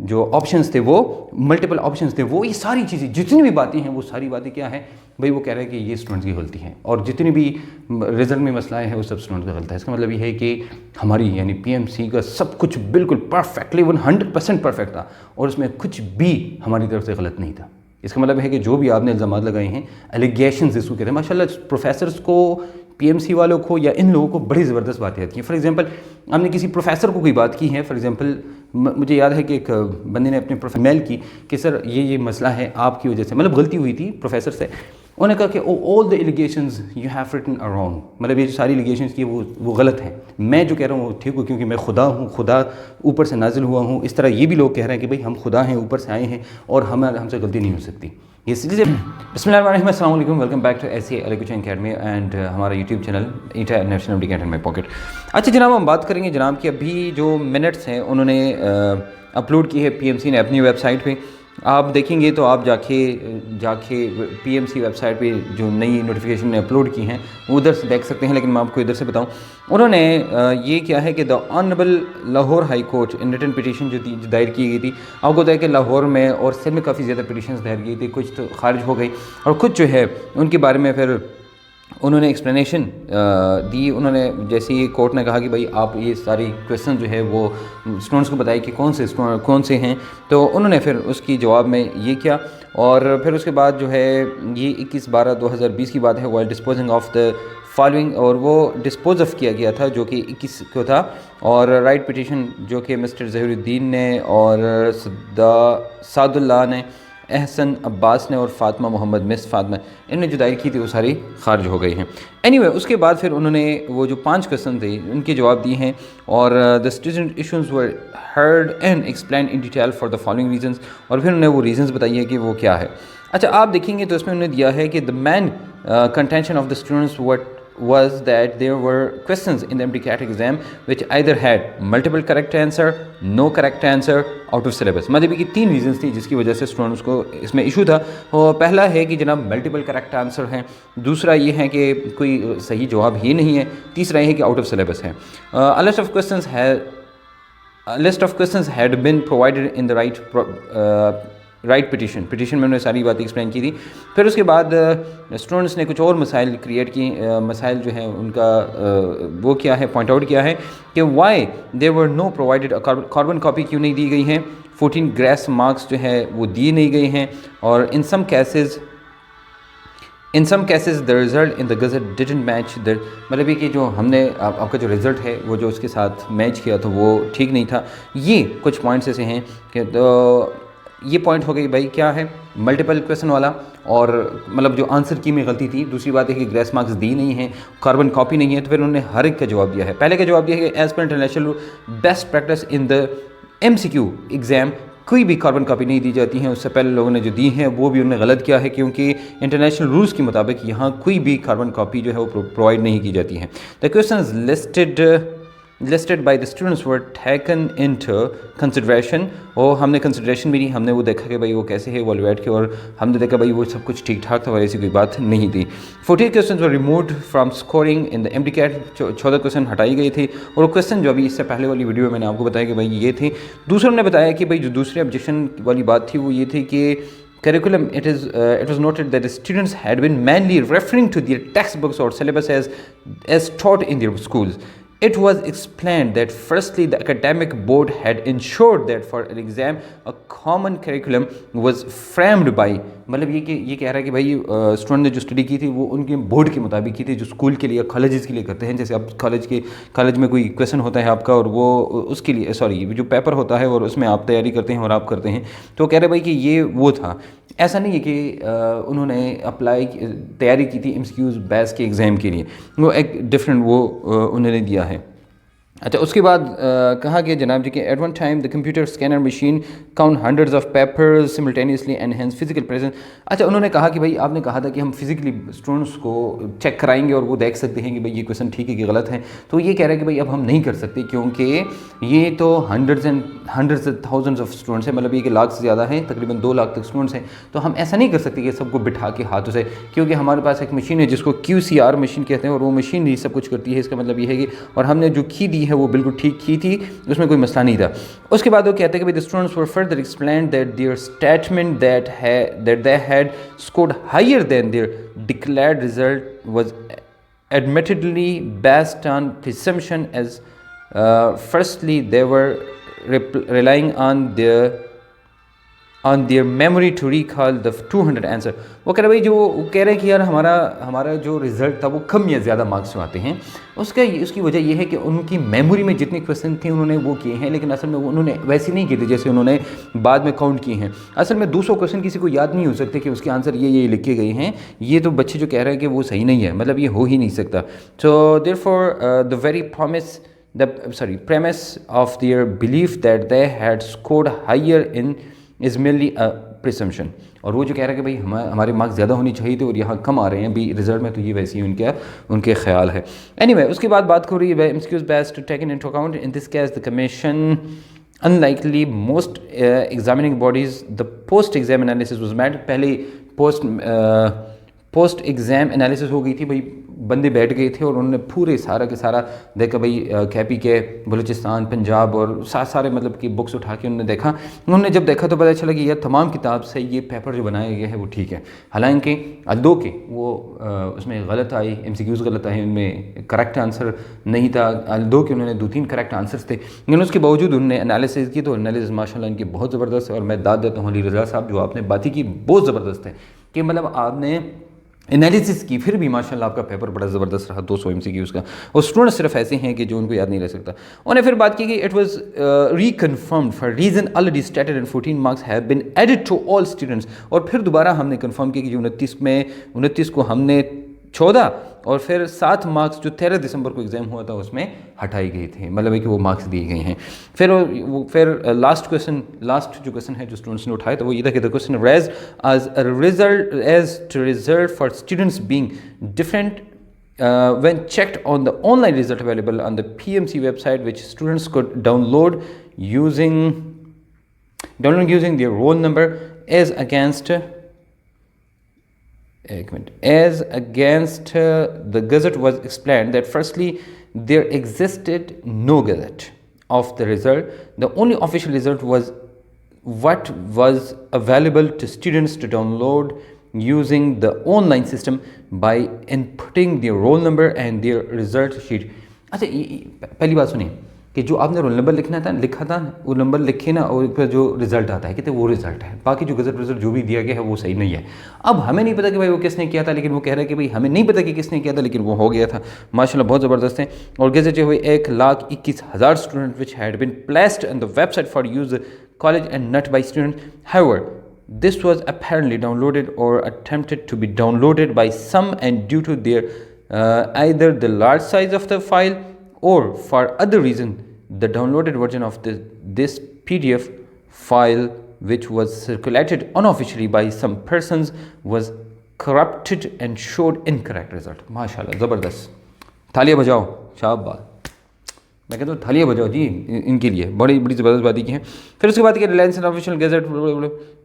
جو آپشنس تھے وہ ملٹیپل آپشنس تھے، وہ یہ ساری چیزیں جتنی بھی باتیں ہیں وہ ساری باتیں کیا ہیں بھائی، وہ کہہ رہے ہیں کہ یہ اسٹوڈنٹس کی غلطی ہیں، اور جتنی بھی رزلٹ میں مسئلہ ہے وہ سب اسٹوڈنٹ کا غلط ہے۔ اس کا مطلب یہ ہے کہ ہماری یعنی پی ایم سی کا سب کچھ بالکل پرفیکٹلی 100% پرفیکٹ تھا، اور اس میں کچھ بھی ہماری طرف سے غلط نہیں تھا۔ اس کا مطلب ہے کہ جو بھی آپ نے الزامات لگائے ہیں، ایلیگیشنز اس کو کہتے ہیں، ماشاء اللہ پروفیسرس کو، پی ایم سی والوں کو یا ان لوگوں کو بڑی زبردست باتیں آتی ہیں۔ فار ایگزامپل ہم نے کسی پروفیسر کو کوئی بات کی ہے، فار ایگزامپل مجھے یاد ہے کہ ایک بندے نے اپنے پروفیسر میل کی کہ سر یہ مسئلہ ہے آپ کی وجہ سے، مطلب غلطی ہوئی تھی پروفیسر سے، انہوں نے کہا کہ all the allegations you have written wrong, مطلب یہ جو ساری ایلیگیشنز کی وہ غلط ہیں، میں جو کہہ رہا ہوں وہ ٹھیک ہوں کیونکہ میں خدا ہوں، خدا اوپر سے نازل ہوا ہوں۔ اس طرح یہ بھی لوگ کہہ رہے ہیں کہ بھائی ہم خدا ہیں، اوپر سے آئے ہیں اور ہم سے غلطی نہیں ہو سکتی۔ اس لیے بسم اللہ الرحمن الرحیم، السلام علیکم، welcome back to S C allegation academy and ہمارا YouTube channel international advocate in my pocket. اچھا جناب، ہم بات کریں گے جناب کہ ابھی جو منٹس ہیں انہوں نے اپلوڈ کی ہے پی ایم سی نے اپنی ویب سائٹ پہ، آپ دیکھیں گے تو آپ جا کے P M C website پہ جو نئی نوٹیفیکیشن نے اپلوڈ کی ہیں وہ ادھر سے دیکھ سکتے ہیں، لیکن میں آپ کو ادھر سے بتاؤں انہوں نے یہ کیا ہے کہ the honourable Lahore high court in written petition جو دائر کی گئی تھی، آپ کو بتایا کہ لاہور میں اور سندھ میں کافی زیادہ پٹیشنز دائر کی تھی، کچھ تو خارج ہو گئی اور کچھ جو ہے ان کے بارے میں پھر انہوں نے ایکسپلینیشن دی۔ انہوں نے جیسے ہی کورٹ نے کہا کہ بھائی آپ یہ ساری کویسچن جو ہے وہ اسٹوڈنٹس کو بتائیں کہ کون سے ہیں، تو انہوں نے پھر اس کی جواب میں یہ کیا، اور پھر اس کے بعد جو ہے یہ 21/12/2020 کی بات ہے، while disposing of the following, اور وہ ڈسپوز آف کیا گیا تھا جو کہ 21 کو تھا، اور رائٹ پٹیشن جو کہ مسٹر ظہیر الدین نے اور سعد اللہ نے، احسن عباس نے اور فاطمہ محمد مس فاطمہ، ان نے جو دائر کی تھی وہ ساری خارج ہو گئی ہیں۔ اینی اس کے بعد پھر انہوں نے وہ جو 5 کویسچن تھے ان کے جواب دیے ہیں، اور the student issues were heard and explained in detail for the following reasons, اور پھر انہوں نے وہ ریزنس بتائی ہے کہ وہ کیا ہے۔ اچھا آپ دیکھیں گے تو اس میں انہوں نے دیا ہے کہ the main contention of the students was that there were questions in the MCAT exam which either had multiple correct answer, no correct answer, out of syllabus۔ مطلب کہ 3 ریزنس تھی جس کی وجہ سے اسٹوڈنٹس کو اس میں ایشو تھا۔ پہلا ہے کہ جناب ملٹیپل کریکٹ آنسر ہیں، دوسرا یہ ہے کہ کوئی صحیح جواب ہی نہیں ہے، تیسرا یہ ہے کہ آؤٹ آف سلیبس ہے۔ list of questions had been provided in the right petition میں انہوں نے ساری باتیں ایکسپلین کی تھی۔ پھر اس کے بعد اسٹوڈنٹس نے کچھ اور مسائل کریٹ کی، مسائل جو ہیں ان کا وہ کیا ہے، پوائنٹ آؤٹ کیا ہے کہ why there were no provided carbon copy کیوں نہیں دی گئی ہیں، 14 گریس مارکس جو ہے وہ دیے نہیں گئے ہیں، اور in some cases the result in the gazette didn't match the، مطلب یہ کہ جو ہم نے آپ کا جو رزلٹ ہے وہ جو اس کے ساتھ میچ کیا تو وہ ٹھیک نہیں تھا۔ یہ کچھ پوائنٹس ایسے ہیں کہ یہ پوائنٹ ہو گئی بھائی کیا ہے، ملٹیپل کویسچن والا، اور مطلب جو آنسر کی میں غلطی تھی، دوسری بات ہے کہ گریس مارکس دی نہیں ہیں، کاربن کاپی نہیں ہے، تو پھر انہوں نے ہر ایک کا جواب دیا ہے۔ پہلے کا جواب دیا ہے کہ as per international best practice in the MCQ exam کوئی بھی کاربن کاپی نہیں دی جاتی ہیں۔ اس سے پہلے لوگوں نے جو دی ہیں وہ بھی انہوں نے غلط کیا ہے، کیونکہ انٹرنیشنل رولز کے مطابق یہاں کوئی بھی کاربن کاپی جو ہے وہ پرووائڈ نہیں کی جاتی ہیں۔ دا questions listed by the students were taken into consideration، اور ہم نے کنسیڈریشن بھی نہیں، ہم نے وہ دیکھا کہ بھائی وہ کیسے ہے ایویلویٹ کے، اور ہم نے دیکھا بھائی وہ سب کچھ ٹھیک ٹھاک تھا اور ایسی کوئی بات نہیں تھی۔ 14 questions were removed from scoring in the MCAT، 14 question ہٹائی گئی تھی، اور وہ کویسچن جو ابھی اس سے پہلے والی ویڈیو میں میں نے آپ کو بتایا کہ بھائی یہ تھی۔ دوسروں نے بتایا کہ بھائی جو دوسرے آبجیکشن والی بات تھی وہ یہ تھی کہ curriculum, it was noted that the students had been mainly referring to their textbooks or syllabus as taught in their schools. It was explained that firstly the academic board had ensured that for an exam a common curriculum was framed by، مطلب یہ کہہ رہا ہے کہ بھائی student نے جو study کی تھی وہ ان کے بورڈ کے مطابق کی تھی، جو اسکول کے لیے کالجز کے لیے کرتے ہیں، جیسے آپ کالج میں کوئی کویسچن ہوتا ہے آپ کا، اور وہ اس کے لیے جو پیپر ہوتا ہے اور اس میں آپ تیاری کرتے ہیں اور آپ کرتے ہیں، تو کہہ رہے بھائی کہ یہ وہ تھا۔ ایسا نہیں ہے کہ انہوں نے تیاری کی تھی MCQs بیس کے ایگزام کے لیے، وہ ایک ڈفرینٹ وہ انہوں نے دیا ہے۔ اچھا اس کے بعد کہا گیا جناب جی کہ at one time the computer scanner machine count hundreds of papers simultaneously enhance physical presence. اچھا انہوں نے کہا کہ بھائی آپ نے کہا تھا کہ ہم فزیکلی اسٹوڈنٹس کو چیک کرائیں گے اور وہ دیکھ سکتے ہیں کہ بھائی یہ کویسچن ٹھیک ہے کہ غلط ہے، تو یہ کہہ رہا ہے کہ بھائی اب ہم نہیں کر سکتے کیونکہ یہ تو ہنڈریڈز تھاؤزنڈز آف اسٹوڈنٹس ہیں، مطلب یہ کہ لاکھ سے زیادہ ہیں، تقریباً 2 لاکھ تک اسٹوڈنٹس ہیں، تو ہم ایسا نہیں کر سکتے کہ سب کو بٹھا کے ہاتھوں سے، کیونکہ ہمارے پاس ایک مشین ہے جس کو QCR مشین کہتے ہیں، اور وہ مشین ہی سب کچھ کرتی ہے۔ اس کا مطلب یہ ہے کہ اور ہم نے جو کی دی کی ہے وہ بالکل ٹھیک ہی تھی, اس میں کوئی مسئلہ نہیں تھا. اس کے بعد وہ کہتے ہیں کہ the students were further explained that their statement that they had scored higher than their declared result was admittedly based on presumption as firstly they were relying on their memory to recall the 200 answer. وہ کہہ رہے بھائی جو کہہ رہے ہیں کہ یار ہمارا جو رزلٹ تھا وہ کم یا زیادہ مارکس جو آتے ہیں اس کی وجہ یہ ہے کہ ان کی میموری میں جتنے کویسچن تھے انہوں نے وہ کیے ہیں, لیکن اصل میں انہوں نے ویسے نہیں کیے تھے جیسے انہوں نے بعد میں کاؤنٹ کیے ہیں. اصل میں 200 کویسچن کسی کو یاد نہیں ہو سکتے کہ اس کے آنسر یہ لکھے گئے ہیں. یہ تو بچے جو کہہ رہے ہیں کہ وہ صحیح نہیں ہے, مطلب یہ ہو ہی نہیں سکتا. So therefore the very premise of their belief that they had scored higher in is merely a presumption. اور وہ جو کہہ رہا ہے کہ بھائی ہمارے مارکس زیادہ ہونی چاہیے تھے اور یہاں کم آ رہے ہیں بھی رزلٹ میں, تو یہ ویسے ہی ان کے خیال ہے. اینی وے اس کے بعد بات ہو رہی ہے MCQs best taken into account. In this case the commission, unlikely most examining bodies, the post exam analysis was made. پہلے پوسٹ ایگزام انالیسس ہو گئی تھی, بھائی بندے بیٹھ گئے تھے اور انہوں نے پورے سارا کے سارا دیکھا, بھائی کیپی کے بلوچستان پنجاب اور سارے مطلب کہ بکس اٹھا کے انہوں نے دیکھا. انہوں نے جب دیکھا تو پتہ چلا کہ یہ تمام کتاب سے یہ پیپر جو بنایا گیا ہے وہ ٹھیک ہے. حالانکہ الدو کے وہ اس میں غلط آئی, MCQs غلط آئے, ان میں کریکٹ آنسر نہیں تھا. الدو کے انہوں نے 2-3 کریکٹ آنسرس تھے, لیکن اس کے باوجود انہوں نے انالیسس کی تو انالیسس ماشاء اللہ ان کی بہت زبردست ہے. اور میں داد دیتا ہوں علی رضا صاحب, جو آپ نے باتیں کی بہت زبردست ہے, کہ مطلب آپ نے انالیسس کی پھر بھی ماشاء اللہ آپ کا پیپر بڑا زبردست رہا 200 MCQs کا. اور اسٹوڈنٹ صرف ایسے ہیں کہ جو ان کو یاد نہیں رہ سکتا. انہوں نے پھر بات کی کہ it was reconfirmed for reason already stated and 14 marks have been added to all students. اور پھر دوبارہ ہم نے کنفرم کیا کہ جو 29 کو ہم نے 14 اور پھر 7 مارکس جو 13 دسمبر کو ایگزام ہوا تھا اس میں ہٹائی گئی تھے, مطلب ہے کہ وہ مارکس دیے گئے ہیں. پھر لاسٹ جو کویشچن ہے جو اسٹوڈنٹس نے اٹھایا تو وہ یہ تھا کہ the question raised as to result for students being different when checked on the online result available on the PMC website, which students could download using their roll number as against the gazette, was explained that firstly there existed no gazette of the result. The only official result was what was available to students to download using the online system by inputting their roll number and their result sheet. اچھا پہلی بات سنیں کہ جو آپ نے roll number لکھا تھا وہ نمبر لکھے نا, اور پھر جو رزلٹ آتا ہے کہتے ہیں وہ رزلٹ ہے, باقی جو گزٹ رزلٹ جو بھی دیا گیا ہے وہ صحیح نہیں ہے. اب ہمیں نہیں پتہ کہ بھائی وہ کس نے کیا تھا, لیکن وہ کہہ رہا ہے کہ بھائی ہمیں نہیں پتہ کہ کس نے کیا تھا, لیکن وہ ہو گیا تھا. ماشاءاللہ بہت زبردست ہیں. اور گزٹ جو ہوئے 1,21,000 student which had been placed on the website for use college and not by students. However, this was apparently downloaded or attempted to be downloaded by some, and due to their either the large size of the file or for other reason, the downloaded version of this PDF file, which was circulated unofficially by some persons, was corrupted and showed incorrect result. ماشاءاللہ زبردست, تالیاں بجاؤ, شاباش. میں کہتا ہوں تھالیاں بجاؤ جی ان کے لیے, بڑی زبردست باتیں کی ہیں. پھر اس کے بعد کہ ریلائنس اینڈ آفیشیل گیزٹ,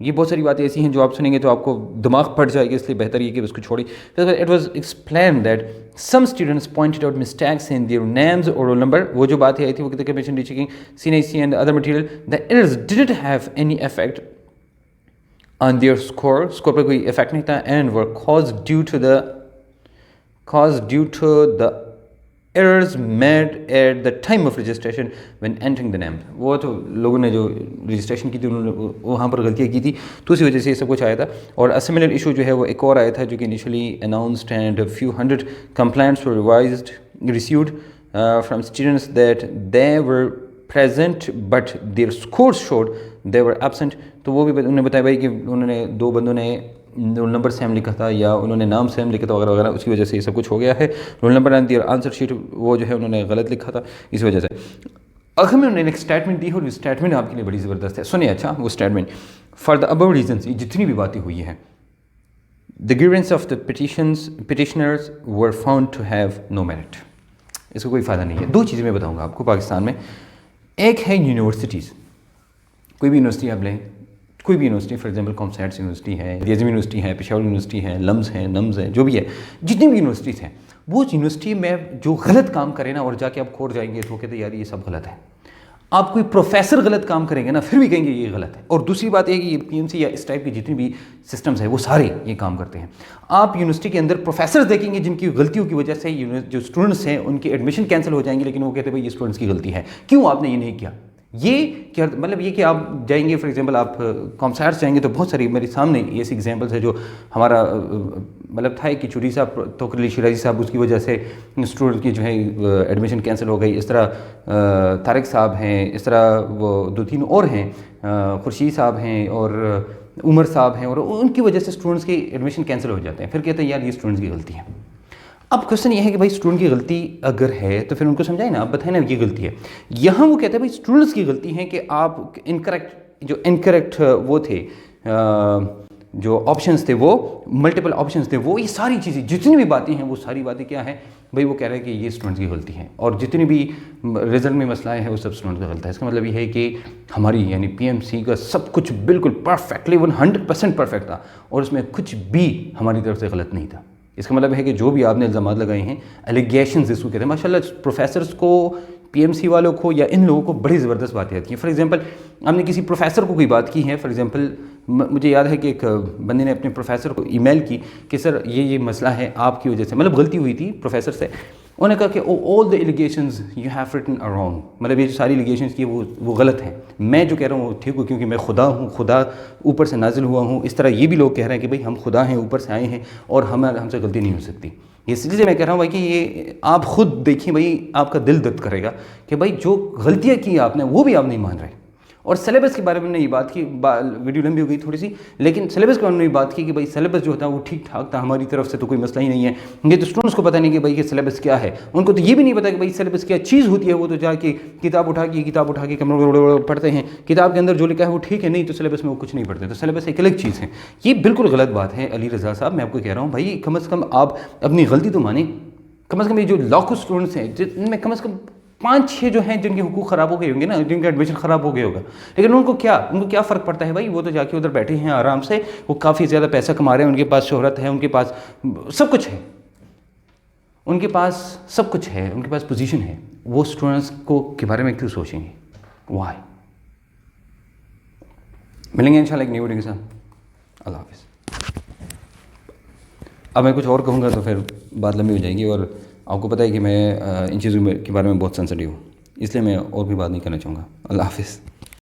یہ بہت ساری باتیں ایسی ہیں جو آپ سنیں گے تو آپ کو دماغ پھٹ جائے گا, اس لیے بہتر یہ کہ اس کو چھوڑیں. پھر it was explain that some students pointed out mistakes in their names اور رول نمبر. وہ جو بات آئی تھی وہ کہتے ہیں commission rechecking CNIC and other material, the errors didn't have any effect on their score پر کوئی افیکٹ نہیں تھا, and were cause due to the errors made at the time of registration when entering the name. وہ تو لوگوں نے جو registration کی تھی انہوں نے وہاں پر غلطیاں کی تھی, تو اسی وجہ سے یہ سب کچھ آیا تھا. اور سملر ایشو جو ہے وہ ایک اور آیا تھا جو کہ initially announced and a few hundred complaints were received from students that they were present but their scores showed they were absent. تو وہ بھی انہوں نے بتایا بھائی کہ انہوں نے 2 بندوں نے رول نمبر سیم لکھا تھا یا انہوں نے نام سیم لکھا تھا وغیرہ وغیرہ, اس کی وجہ سے یہ سب کچھ ہو گیا ہے. Roll number and their answer sheet وہ جو ہے انہوں نے غلط لکھا تھا, اس وجہ سے. آخر میں انہوں نے ایک اسٹیٹمنٹ دی, اور اسٹیٹمنٹ آپ کے لیے بڑی زبردست ہے, سنیں. اچھا وہ statement for the above reasons, جتنی بھی باتیں ہوئی ہیں, the grievances of the petitioners were found to have no merit. اس کو کوئی فائدہ نہیں ہے. 2 چیزیں میں بتاؤں گا آپ کو پاکستان میں. ایک ہے یونیورسٹیز, کوئی بھی یونیورسٹی آپ لیں, کوئی بھی university, for example COMSATS university ہے، ریاضم یونیورسٹی ہے، پشاور یونیورسٹی ہے، لمز ہے، نمز ہے، جو بھی ہے، جتنی بھی یونیورسٹیز ہیں، وہ یونیورسٹی میں جو غلط کام کرے نا اور جا کے آپ کھوٹ جائیں گے تو کہتے ہیں یار یہ سب غلط ہے. آپ کوئی پروفیسر غلط کام کریں گے نا پھر بھی کہیں گے یہ غلط ہے. اور دوسری بات یہ کہ یہ پی ایم سی یا اس ٹائپ کی جتنی بھی سسٹمز ہیں وہ سارے یہ کام کرتے ہیں. آپ یونیورسٹی کے اندر پروفیسرز دیکھیں گے جن کی غلطیوں کی وجہ سے جو اسٹوڈنٹس ہیں ان کے ایڈمیشن کینسل ہو جائیں گے، لیکن وہ کہتے ہیں بھائی یہ اسٹوڈنٹس کی غلطی ہے، کیوں آپ نے یہ نہیں کیا. یہ کیا مطلب یہ کہ آپ جائیں گے فار ایگزامپل آپ کامسیٹس جائیں گے تو بہت ساری میرے سامنے ایسی ایگزامپلس ہے جو ہمارا مطلب تھا کہ چوری صاحب توقیر علی شیرازی صاحب اس کی وجہ سے اسٹوڈنٹ کی جو ہے ایڈمیشن کینسل ہو گئی. اس طرح طارق صاحب ہیں، اس طرح وہ 2-3 اور ہیں، خورشید صاحب ہیں اور عمر صاحب ہیں، اور ان کی وجہ سے اسٹوڈنٹس کی ایڈمیشن کینسل ہو جاتے ہیں. پھر کہتے ہیں یار یہ اسٹوڈنٹس کی غلطی ہے. اب کوشچن یہ ہے کہ بھائی اسٹوڈنٹ کی غلطی اگر ہے تو پھر ان کو سمجھائیں نا، آپ بتائیں نا یہ غلطی ہے. یہاں وہ کہتے ہیں بھائی اسٹوڈنٹس کی غلطی ہے کہ آپ انکریکٹ وہ تھے جو آپشنس تھے، وہ ملٹیپل آپشنس تھے، وہ یہ ساری چیزیں جتنی بھی باتیں ہیں وہ ساری باتیں کیا ہیں بھائی وہ کہہ رہے ہیں کہ یہ اسٹوڈنٹس کی غلطی ہے، اور جتنی بھی رزلٹ میں مسئلہ ہے وہ سب اسٹوڈنٹ کا غلط ہے. اس کا مطلب یہ ہے کہ ہماری یعنی پی ایم سی کا سب کچھ بالکل پرفیکٹلی 100% پرفیکٹ تھا اور اس میں کچھ بھی ہماری طرف سے غلط نہیں تھا. اس کا مطلب ہے کہ جو بھی آپ نے الزامات لگائے ہیں، ایلیگیشنز اس کو کہتے ہیں، ماشاء اللہ پروفیسرس کو، پی ایم سی والوں کو یا ان لوگوں کو بڑی زبردست باتیں آتی ہیں. فار ایگزامپل ہم نے کسی پروفیسر کو کوئی بات کی ہے، فار ایگزامپل مجھے یاد ہے کہ ایک بندے نے اپنے پروفیسر کو ای میل کی کہ سر یہ مسئلہ ہے آپ کی وجہ سے، مطلب غلطی ہوئی تھی پروفیسر سے. انہوں نے کہا کہ all the allegations you have written around, مطلب یہ جو ساری ایلیگیشنز کی وہ غلط ہیں، میں جو کہہ رہا ہوں وہ ٹھیک ہوں کیونکہ میں خدا ہوں، خدا اوپر سے نازل ہوا ہوں. اس طرح یہ بھی لوگ کہہ رہے ہیں کہ بھائی ہم خدا ہیں، اوپر سے آئے ہیں اور ہم سے غلطی نہیں ہو سکتی. اس لیے میں کہہ رہا ہوں بھائی کہ یہ آپ خود دیکھیں، بھائی آپ کا دل درد کرے گا کہ بھائی جو غلطیاں کی آپ نے وہ بھی آپ نہیں مان رہے. اور سلیبس کے بارے میں نے یہ بات کی، ویڈیو لمبی ہو گئی تھوڑی سی، لیکن سلیبس کے بارے میں یہ بات کی کہ بھائی سلیبس جو ہوتا ہے وہ ٹھیک ٹھاک تھا، ہماری طرف سے تو کوئی مسئلہ ہی نہیں ہے. یہ تو اسٹوڈنٹس کو پتہ نہیں کہ بھائی یہ سلیبس کیا ہے، ان کو تو یہ بھی نہیں پتا کہ بھائی سلیبس کیا چیز ہوتی ہے. وہ تو جا کے کتاب اٹھا کے پڑھتے ہیں، کتاب کے اندر جو لکھا ہے وہ ٹھیک ہے، نہیں تو سلیبس میں وہ کچھ نہیں پڑھتے. تو سلیبس ایک الگ چیز ہے. یہ بالکل غلط بات ہے علی رضا صاحب، میں آپ کو کہہ رہا ہوں بھائی کم از کم آپ اپنی غلطی تو مانیں. کم از کم یہ جو لاکھوں اسٹوڈنٹس ہیں جن میں کم از کم 5-6 جو ہیں جن کے حقوق خراب ہو گئے ہوں گے نا، جن کا ایڈمیشن خراب ہو گیا ہوگا، لیکن ان کو کیا فرق پڑتا ہے بھائی؟ وہ تو جا کے ادھر بیٹھے ہیں آرام سے، وہ کافی زیادہ پیسہ کما رہے ہیں، ان کے پاس شہرت ہے، ان کے پاس سب کچھ ہے، ان کے پاس سب کچھ ہے، ان کے پاس پوزیشن ہے. وہ اسٹوڈنٹس کے بارے میں کیوں سوچیں گے؟ وائی؟ ملیں گے انشاءاللہ ایک نیو ویڈیو کے ساتھ. اللہ حافظ. اب میں کچھ اور کہوں گا تو پھر بات لمبی ہو جائے گی، اور آپ کو پتہ ہے کہ میں ان چیزوں کے بارے میں بہت سینسٹیو ہوں، اس لیے میں اور بھی بات نہیں کرنا چاہوں گا. اللہ حافظ.